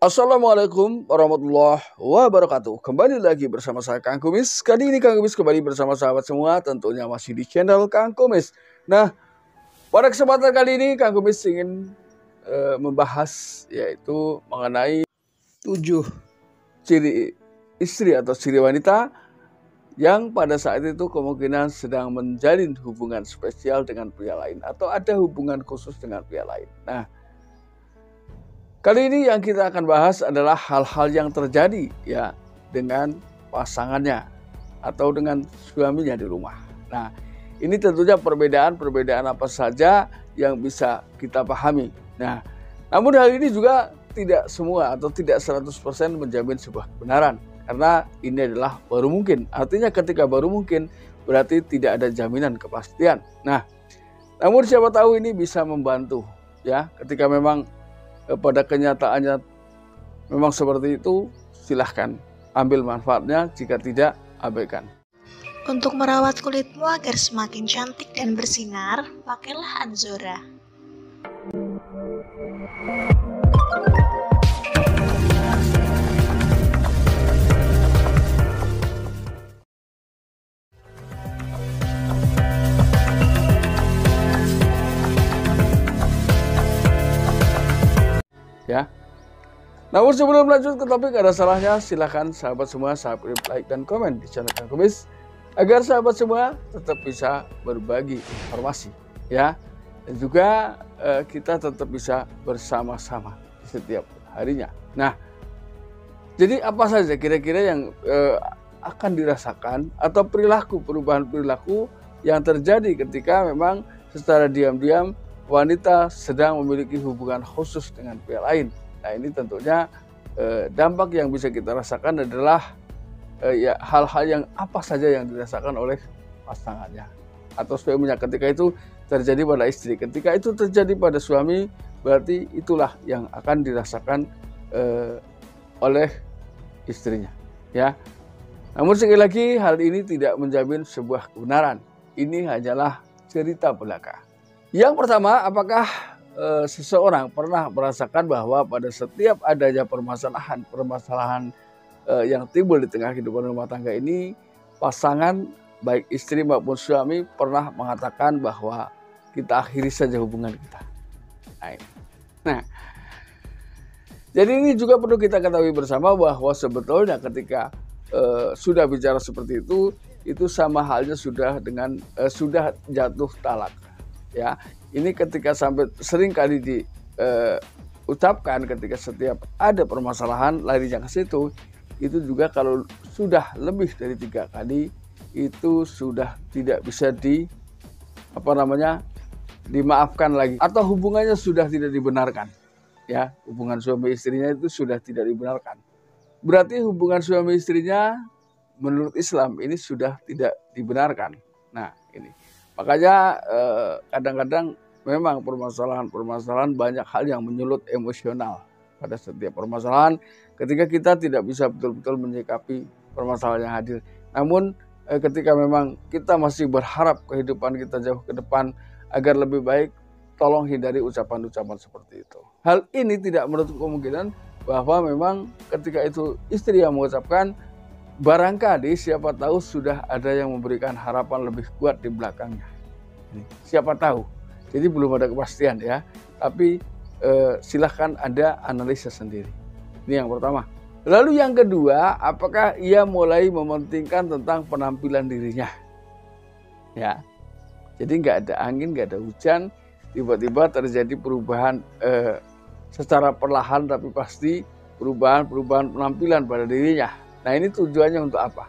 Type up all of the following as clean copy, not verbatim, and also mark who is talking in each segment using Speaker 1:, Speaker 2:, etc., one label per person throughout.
Speaker 1: Assalamualaikum warahmatullahi wabarakatuh. Kembali lagi bersama saya Kang Kumis. Kali ini Kang Kumis kembali bersama sahabat semua, tentunya masih di channel Kang Kumis. Nah, pada kesempatan kali ini Kang Kumis ingin membahas yaitu mengenai 7 ciri istri atau ciri wanita yang pada saat itu kemungkinan sedang menjalin hubungan spesial dengan pria lain atau ada hubungan khusus dengan pria lain. Nah, kali ini yang kita akan bahas adalah hal-hal yang terjadi ya dengan pasangannya atau dengan suaminya di rumah. Nah, ini tentunya perbedaan apa saja yang bisa kita pahami. Nah, namun hal ini juga tidak semua atau tidak 100% menjamin sebuah kebenaran. Karena ini adalah baru mungkin. Artinya ketika baru mungkin berarti tidak ada jaminan kepastian. Nah, namun siapa tahu ini bisa membantu ya ketika memang pada kenyataannya memang seperti itu, silahkan ambil manfaatnya, jika tidak abaikan.
Speaker 2: Untuk merawat kulitmu agar semakin cantik dan bersinar, pakailah Anzora.
Speaker 1: Ya. Namun sebelum lanjut ke topik, ada salahnya silahkan sahabat semua subscribe, like, dan komen di channel Kang Kumis agar sahabat semua tetap bisa berbagi informasi ya, dan juga kita tetap bisa bersama-sama setiap harinya. Nah, jadi apa saja kira-kira yang akan dirasakan atau perubahan perilaku yang terjadi ketika memang secara diam-diam wanita sedang memiliki hubungan khusus dengan pria lain. Nah, ini tentunya dampak yang bisa kita rasakan adalah ya hal-hal yang apa saja yang dirasakan oleh pasangannya atau suaminya ketika itu terjadi pada istri. Ketika itu terjadi pada suami, berarti itulah yang akan dirasakan oleh istrinya. Ya. Namun sekali lagi hal ini tidak menjamin sebuah kebenaran. Ini hanyalah cerita belaka. Yang pertama, apakah seseorang pernah merasakan bahwa pada setiap adanya permasalahan yang timbul di tengah kehidupan rumah tangga ini, pasangan baik istri maupun suami pernah mengatakan bahwa kita akhiri saja hubungan kita. Nah, jadi ini juga perlu kita ketahui bersama bahwa sebetulnya ketika sudah bicara seperti itu sama halnya sudah jatuh talak. Ya, ini ketika sampai sering kali diucapkan ketika setiap ada permasalahan larinya ke situ, itu juga kalau sudah lebih dari 3 kali itu sudah tidak bisa dimaafkan lagi atau hubungannya sudah tidak dibenarkan. Ya, hubungan suami istrinya itu sudah tidak dibenarkan. Berarti hubungan suami istrinya menurut Islam ini sudah tidak dibenarkan. Nah, ini. Makanya kadang-kadang memang permasalahan banyak hal yang menyulut emosional pada setiap permasalahan ketika kita tidak bisa betul-betul menyikapi permasalahan yang hadir. Namun ketika memang kita masih berharap kehidupan kita jauh ke depan agar lebih baik, tolong hindari ucapan-ucapan seperti itu. Hal ini tidak menutup kemungkinan bahwa memang ketika itu istri yang mengucapkan, barangkali siapa tahu sudah ada yang memberikan harapan lebih kuat di belakangnya. Siapa tahu. Jadi belum ada kepastian ya. Tapi silahkan Anda analisa sendiri. Ini yang pertama. Lalu yang kedua, apakah ia mulai mementingkan tentang penampilan dirinya? Ya. Jadi nggak ada angin, nggak ada hujan, tiba-tiba terjadi perubahan secara perlahan tapi pasti perubahan penampilan pada dirinya. Nah, ini tujuannya untuk apa?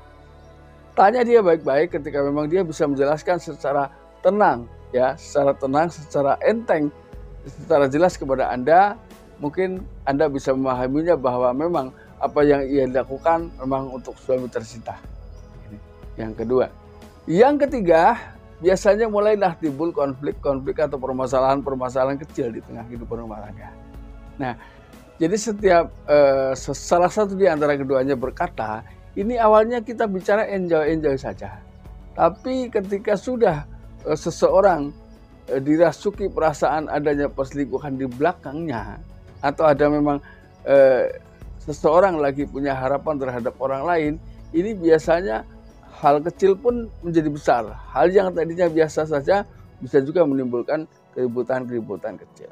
Speaker 1: Tanya dia baik-baik ketika memang dia bisa menjelaskan secara tenang, ya, secara enteng, secara jelas kepada Anda, mungkin Anda bisa memahaminya bahwa memang apa yang ia lakukan memang untuk suami tercinta. Ini yang kedua. Yang ketiga, biasanya mulailah timbul konflik atau permasalahan kecil di tengah kehidupan rumah tangga. Nah, jadi setiap salah satu di antara keduanya berkata, ini awalnya kita bicara enjoy saja. Tapi ketika sudah seseorang dirasuki perasaan adanya perselingkuhan di belakangnya, atau ada memang seseorang lagi punya harapan terhadap orang lain, ini biasanya hal kecil pun menjadi besar. Hal yang tadinya biasa saja bisa juga menimbulkan keributan-keributan kecil.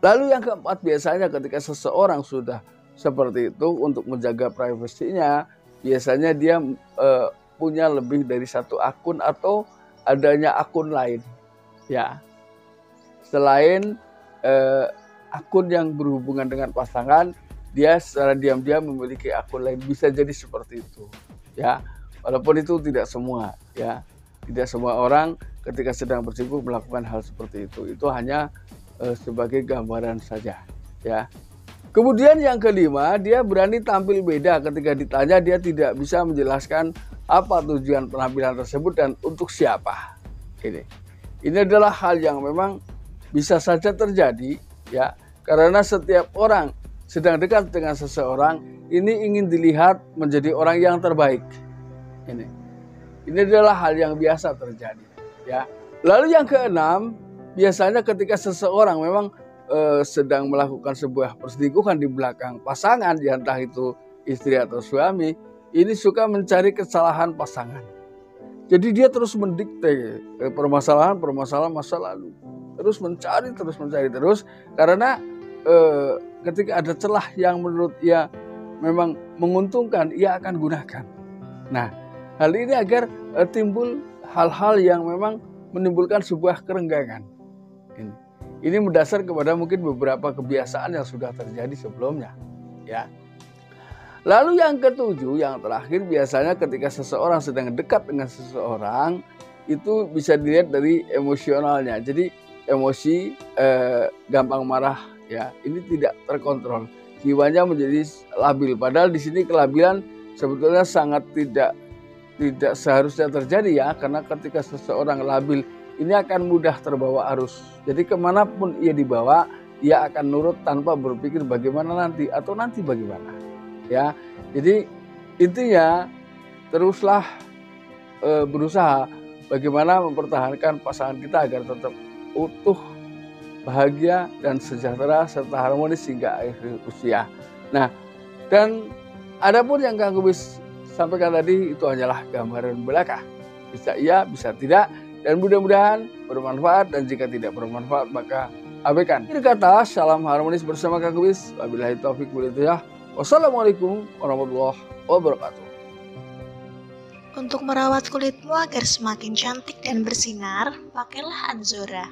Speaker 1: Lalu yang keempat, biasanya ketika seseorang sudah seperti itu, untuk menjaga privasinya, biasanya dia punya lebih dari satu akun atau adanya akun lain, ya, selain akun yang berhubungan dengan pasangan, dia secara diam-diam memiliki akun lain. Bisa jadi seperti itu, ya, walaupun itu tidak semua, ya, tidak semua orang ketika sedang bersibuk melakukan hal seperti itu. Itu hanya sebagai gambaran saja, ya. Kemudian yang kelima, dia berani tampil beda ketika ditanya. Dia tidak bisa menjelaskan apa tujuan penampilan tersebut dan untuk siapa. Ini adalah hal yang memang bisa saja terjadi, ya, karena setiap orang sedang dekat dengan seseorang ini ingin dilihat menjadi orang yang terbaik. Ini adalah hal yang biasa terjadi, ya. Lalu yang keenam, biasanya ketika seseorang memang sedang melakukan sebuah perselingkuhan di belakang pasangan, ya, entah itu istri atau suami, ini suka mencari kesalahan pasangan. Jadi dia terus mendikte permasalahan masa lalu, terus mencari terus, karena ketika ada celah yang menurut ia memang menguntungkan, ia akan gunakan. Nah, hal ini agar timbul hal-hal yang memang menimbulkan sebuah kerenggangan. Ini mendasar kepada mungkin beberapa kebiasaan yang sudah terjadi sebelumnya, ya. Lalu yang ketujuh, yang terakhir, biasanya ketika seseorang sedang dekat dengan seseorang, itu bisa dilihat dari emosionalnya. Jadi emosi, gampang marah, ya, ini tidak terkontrol. Jiwanya menjadi labil. Padahal di sini kelabilan sebetulnya sangat tidak seharusnya terjadi, ya, karena ketika seseorang labil, ini akan mudah terbawa arus. Jadi kemanapun ia dibawa, ia akan nurut tanpa berpikir bagaimana nanti atau nanti bagaimana, ya. Jadi intinya teruslah berusaha bagaimana mempertahankan pasangan kita agar tetap utuh, bahagia, dan sejahtera serta harmonis hingga akhir usia. Nah, dan adapun yang Kang Kubis sampaikan tadi itu hanyalah gambaran belaka. Bisa iya, bisa tidak. Dan mudah-mudahan bermanfaat, dan jika tidak bermanfaat maka abaikan. Akhir kata, salam harmonis bersama Kang Kubis. Wabillahi taufik wal hidayah. Wassalamualaikum warahmatullahi wabarakatuh.
Speaker 2: Untuk merawat kulitmu agar semakin cantik dan bersinar, pakailah Anzora.